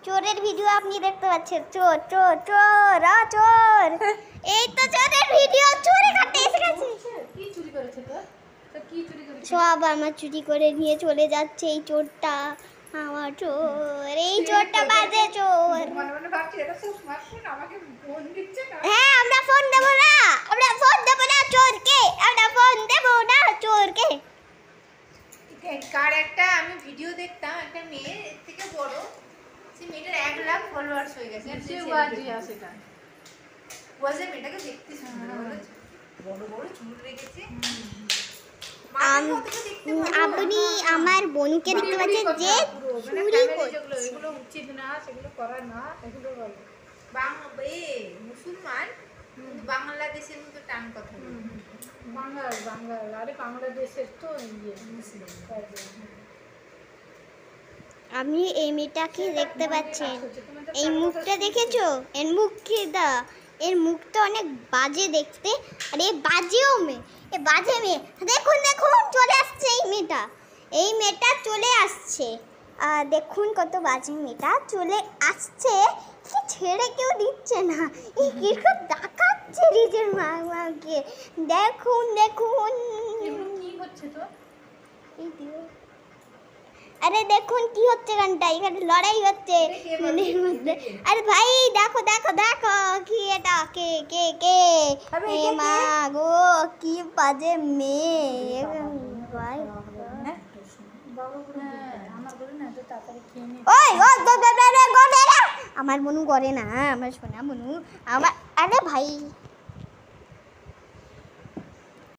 চোরের ভিডিও আপনি দেখতে পাচ্ছেন। চোর চোর চোর চোর, এই তো চোরের ভিডিও। চোরে কাটতে এসে গেছে। কি চুরি করেছে তো? কি চুরি করেছে? সব আমার চুরি করে নিয়ে চলে যাচ্ছে এই চোরটা। আমার চোর, এই চোরটা বাজে চোর। হ্যাঁ, আমরা ফোন দেবো না, আমরা ফোন দেবো না চোরকে, আমরা ফোন দেবো না চোরকে। কার একটা আমি ভিডিও দেখতাম, একটা মেয়ে এর থেকে বড়, সে মেয়েটার 1 লাখ ফলোয়ার্স হয়ে গেছে। ওয়াজে মেয়েটাকে দেখতে সুন্দর, বড় বড় চুল রেখেছে। আপনি আমার বোনকে দেখতে পাচ্ছেন যে চুরি করছে। এগুলো উচিত না, সেগুলো করা না, এগুলো বলো মুসলমান বাংলাদেশের মতো টান কথা বলে। বাংলার আরে বাংলাদেশের তো মুসলিম। আপনি এই মেয়েটাকে দেখতে পাচ্ছেন, এই মুখটা দেখেছো? এর মুখ কি দা, এর মুখটা অনেক বাজে দেখতে। আর এই বাজেও মেয়ে, এ বাজে মেয়ে। দেখুন দেখুন চলে আসছে এই মেয়েটা, এই মেয়েটা চলে আসছে। দেখুন কত বাজে মেয়েটা চলে আসছে। কি ছেড়ে কেউ দিচ্ছে না, এই কিরকম দেখাচ্ছে নিজের মাকে। দেখুন দেখুন কি হচ্ছে তো, এই দিও। আরে দেখুন কি হচ্ছে গানটা, এখানে লড়াই হচ্ছে মনের মধ্যে। আরে ভাই দেখো দেখো দেখো কি এটা, কে কে কে এ মা গো, কি বাজে মেয়ে ভাই। ওই ওই আমার বনু করে না, আমার সোনা বনু আমার। আরে ভাই